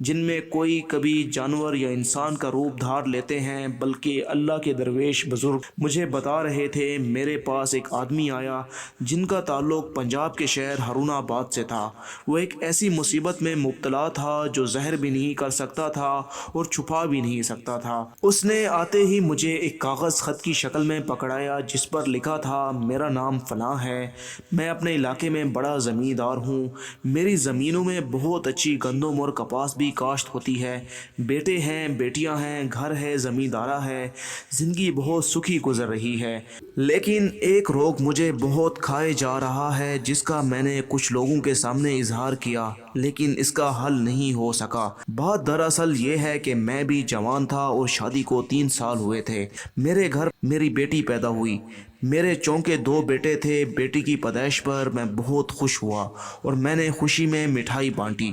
جن میں کوئی کبھی جانور یا انسان کا روپ دھار لیتے ہیں، بلکہ اللہ کے درویش بزرگ مجھے بتا رہے تھے۔ میرے پاس ایک آدمی آیا جن کا تعلق پنجاب کے شہر ہارون آباد سے تھا۔ وہ ایک ایسی مصیبت میں مبتلا تھا جو ظاہر بھی نہیں کر سکتا تھا اور چھپا بھی نہیں سکتا تھا۔ اس نے آتے ہی مجھے ایک کاغذ خط کی شکل میں پکڑایا جس پر لکھا تھا، میرا نام فلاں ہے، میں اپنے علاقے میں بڑا زمیندار ہوں، میری زمینوں میں بہت اچھی گندم اور کپاس بھی کاشت ہوتی ہے، بیٹے ہیں، بیٹیاں ہیں، گھر ہے، زمیندارہ ہے، زندگی بہت سکھی گزر رہی ہے۔ لیکن ایک روگ مجھے بہت کھائے جا رہا ہے جس کا میں نے کچھ لوگوں کے سامنے اظہار کیا، لیکن اس کا حل نہیں ہو سکا۔ بات دراصل یہ ہے کہ میں بھی جوان تھا اور شادی کو 3 سال ہوئے تھے۔ میرے گھر میری بیٹی پیدا ہوئی۔ میرے چونکہ 2 بیٹے تھے۔ بیٹی کی پیدائش پر میں بہت خوش ہوا اور میں نے خوشی میں مٹھائی بانٹی۔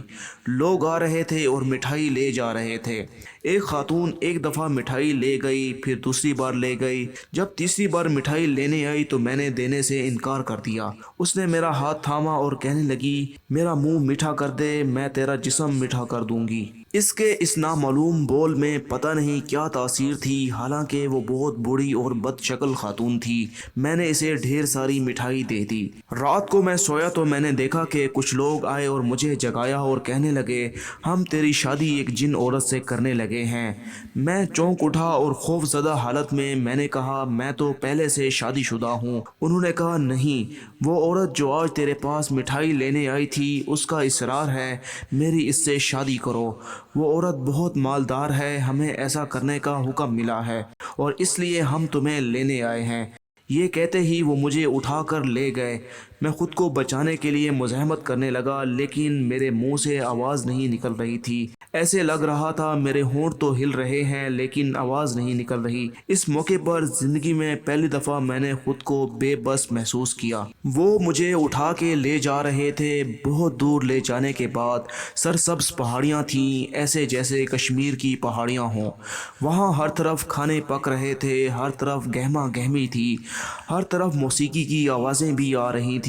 لوگ آ رہے تھے اور مٹھائی لے جا رہے تھے۔ ایک خاتون ایک دفعہ مٹھائی لے گئی، پھر دوسری بار لے گئی۔ جب تیسری بار مٹھائی لینے آئی تو میں نے دینے سے انکار کر دیا۔ اس نے میرا ہاتھ تھاما اور کہنے لگی، میرا منہ میٹھا کر دے، میں تیرا جسم میٹھا کر دوں گی۔ اس کے اس نامعلوم بول میں پتہ نہیں کیا تاثیر تھی، حالانکہ وہ بہت بوڑھی اور بد شکل خاتون تھی۔ میں نے اسے ڈھیر ساری مٹھائی دے دی۔ رات کو میں سویا تو میں نے دیکھا کہ کچھ لوگ آئے اور مجھے جگایا اور کہنے لگے، ہم تیری شادی ایک جن عورت سے کرنے لگے ہیں۔ میں چونک اٹھا اور خوف زدہ حالت میں نے کہا، میں تو پہلے سے شادی شدہ ہوں۔ انہوں نے کہا، نہیں، وہ عورت جو آج تیرے پاس مٹھائی لینے آئی تھی اس کا اصرار ہے، میری اس سے شادی کرو۔ وہ عورت بہت مالدار ہے، ہمیں ایسا کرنے کا حکم ملا ہے اور اس لیے ہم تمہیں لینے آئے ہیں۔ یہ کہتے ہی وہ مجھے اٹھا کر لے گئے۔ میں خود کو بچانے کے لیے مزاحمت کرنے لگا، لیکن میرے منہ سے آواز نہیں نکل رہی تھی۔ ایسے لگ رہا تھا میرے ہونٹ تو ہل رہے ہیں لیکن آواز نہیں نکل رہی۔ اس موقع پر زندگی میں پہلی دفعہ میں نے خود کو بے بس محسوس کیا۔ وہ مجھے اٹھا کے لے جا رہے تھے۔ بہت دور لے جانے کے بعد سرسبز پہاڑیاں تھیں، ایسے جیسے کشمیر کی پہاڑیاں ہوں۔ وہاں ہر طرف کھانے پک رہے تھے، ہر طرف گہما گہمی تھی، ہر طرف موسیقی کی آوازیں بھی آ رہی تھیں،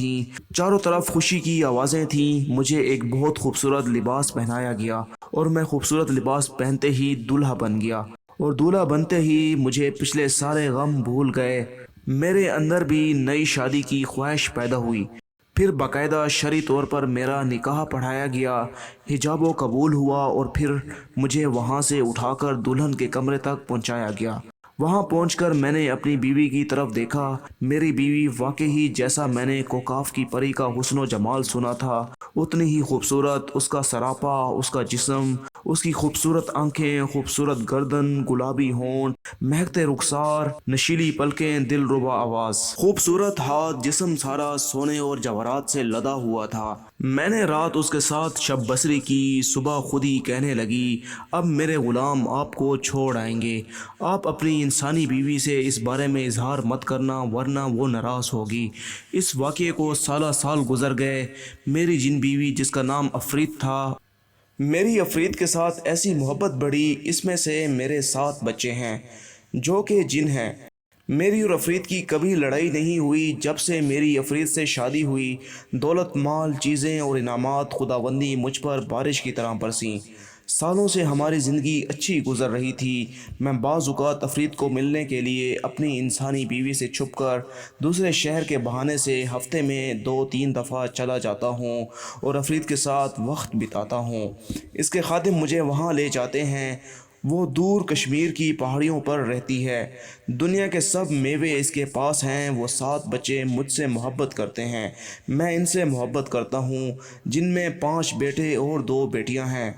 چاروں طرف خوشی کی آوازیں تھیں۔ مجھے ایک بہت خوبصورت لباس پہنایا گیا اور میں خوبصورت لباس پہنتے ہی دولہا بن گیا، اور دولہا بنتے ہی مجھے پچھلے سارے غم بھول گئے۔ میرے اندر بھی نئی شادی کی خواہش پیدا ہوئی۔ پھر باقاعدہ شرعی طور پر میرا نکاح پڑھایا گیا، حجاب و قبول ہوا اور پھر مجھے وہاں سے اٹھا کر دلہن کے کمرے تک پہنچایا گیا۔ وہاں پہنچ کر میں نے اپنی بیوی کی طرف دیکھا۔ میری بیوی واقعی جیسا میں نے کوکاف کی پری کا حسن و جمال سنا تھا اتنی ہی خوبصورت، اس کا سراپا، اس کا جسم، اس کی خوبصورت آنکھیں، خوبصورت گردن، گلابی ہونٹ، مہکتے رخسار، نشیلی پلکیں، دل ربا آواز، خوبصورت ہاتھ، جسم سارا سونے اور جواہرات سے لدا ہوا تھا۔ میں نے رات اس کے ساتھ شب بسری کی۔ صبح خود ہی کہنے لگی، اب میرے غلام آپ کو چھوڑ آئیں گے، آپ اپنی انسانی بیوی سے اس بارے میں اظہار مت کرنا ورنہ وہ ناراض ہوگی۔ اس واقعے کو سالہ سال گزر گئے۔ میری جن بیوی جس کا نام افرید تھا، میری افرید کے ساتھ ایسی محبت بڑھی، اس میں سے میرے 7 بچے ہیں جو کہ جن ہیں۔ میری اور افرید کی کبھی لڑائی نہیں ہوئی جب سے میری افرید سے شادی ہوئی۔ دولت، مال، چیزیں اور انعامات خداوندی مجھ پر بارش کی طرح برسیں۔ سالوں سے ہماری زندگی اچھی گزر رہی تھی۔ میں بعض اوقات افرید کو ملنے کے لیے اپنی انسانی بیوی سے چھپ کر دوسرے شہر کے بہانے سے ہفتے میں 2-3 دفعہ چلا جاتا ہوں اور افرید کے ساتھ وقت بتاتا ہوں۔ اس کے خادم مجھے وہاں لے جاتے ہیں۔ وہ دور کشمیر کی پہاڑیوں پر رہتی ہے۔ دنیا کے سب میوے اس کے پاس ہیں۔ وہ 7 بچے مجھ سے محبت کرتے ہیں، میں ان سے محبت کرتا ہوں، جن میں 5 بیٹے اور 2 بیٹیاں ہیں۔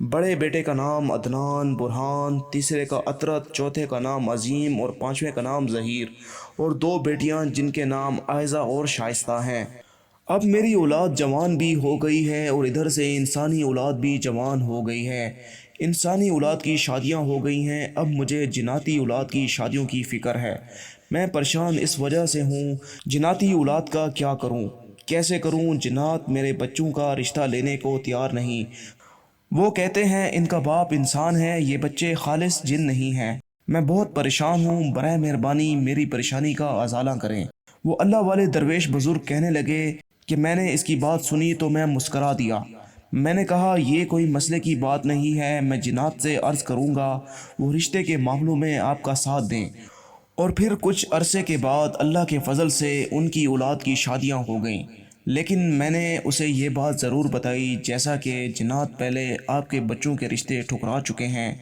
بڑے بیٹے کا نام عدنان برہان، تیسرے کا عطرت، چوتھے کا نام عظیم اور 5ویں کا نام ظہیر، اور 2 بیٹیاں جن کے نام عائزہ اور شائستہ ہیں۔ اب میری اولاد جوان بھی ہو گئی ہے اور ادھر سے انسانی اولاد بھی جوان ہو گئی ہے۔ انسانی اولاد کی شادیاں ہو گئی ہیں، اب مجھے جناتی اولاد کی شادیوں کی فکر ہے۔ میں پریشان اس وجہ سے ہوں، جناتی اولاد کا کیا کروں، کیسے کروں؟ جنات میرے بچوں کا رشتہ لینے کو تیار نہیں۔ وہ کہتے ہیں ان کا باپ انسان ہے، یہ بچے خالص جن نہیں ہیں۔ میں بہت پریشان ہوں، برائے مہربانی میری پریشانی کا ازالہ کریں۔ وہ اللہ والے درویش بزرگ کہنے لگے کہ میں نے اس کی بات سنی تو میں مسکرا دیا۔ میں نے کہا یہ کوئی مسئلے کی بات نہیں ہے، میں جنات سے عرض کروں گا وہ رشتے کے معاملوں میں آپ کا ساتھ دیں۔ اور پھر کچھ عرصے کے بعد اللہ کے فضل سے ان کی اولاد کی شادیاں ہو گئیں، لیکن میں نے اسے یہ بات ضرور بتائی جیسا کہ جنات پہلے آپ کے بچوں کے رشتے ٹھکرا چکے ہیں،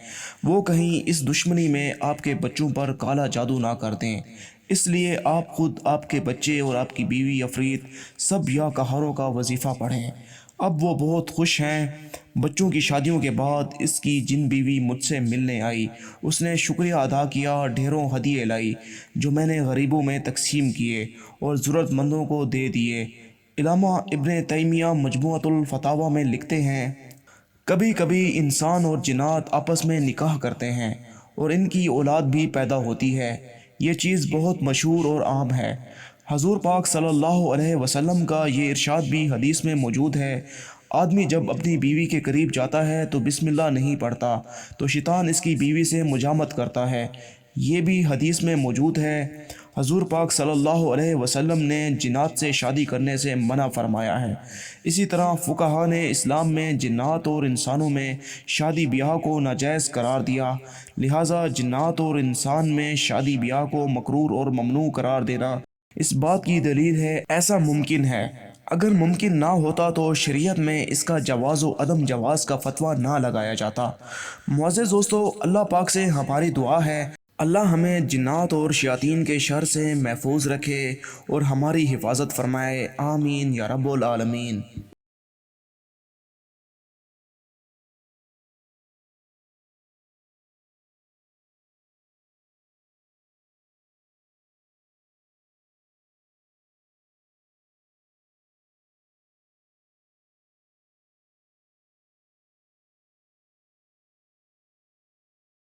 وہ کہیں اس دشمنی میں آپ کے بچوں پر کالا جادو نہ کر دیں، اس لیے آپ خود، آپ کے بچے اور آپ کی بیوی افریت سب یا کہاروں کا وظیفہ پڑھیں۔ اب وہ بہت خوش ہیں۔ بچوں کی شادیوں کے بعد اس کی جن بیوی مجھ سے ملنے آئی، اس نے شکریہ ادا کیا، ڈھیروں ہدیے لائی جو میں نے غریبوں میں تقسیم کیے اور ضرورت مندوں کو دے دیے۔ علامہ ابن تیمیہ مجموعۃ الفتاوی میں لکھتے ہیں، کبھی کبھی انسان اور جنات آپس میں نکاح کرتے ہیں اور ان کی اولاد بھی پیدا ہوتی ہے، یہ چیز بہت مشہور اور عام ہے۔ حضور پاک صلی اللہ علیہ وسلم کا یہ ارشاد بھی حدیث میں موجود ہے، آدمی جب اپنی بیوی کے قریب جاتا ہے تو بسم اللہ نہیں پڑھتا تو شیطان اس کی بیوی سے مجامت کرتا ہے، یہ بھی حدیث میں موجود ہے۔ حضور پاک صلی اللہ علیہ وسلم نے جنات سے شادی کرنے سے منع فرمایا ہے۔ اسی طرح فقہا نے اسلام میں جنات اور انسانوں میں شادی بیاہ کو ناجائز قرار دیا، لہٰذا جنات اور انسان میں شادی بیاہ کو مکروہ اور ممنوع قرار دینا اس بات کی دلیل ہے ایسا ممکن ہے۔ اگر ممکن نہ ہوتا تو شریعت میں اس کا جواز و عدم جواز کا فتویٰ نہ لگایا جاتا۔ معزز دوستو، اللہ پاک سے ہماری دعا ہے اللہ ہمیں جنات اور شیاطین کے شر سے محفوظ رکھے اور ہماری حفاظت فرمائے، آمین یا رب العالمین۔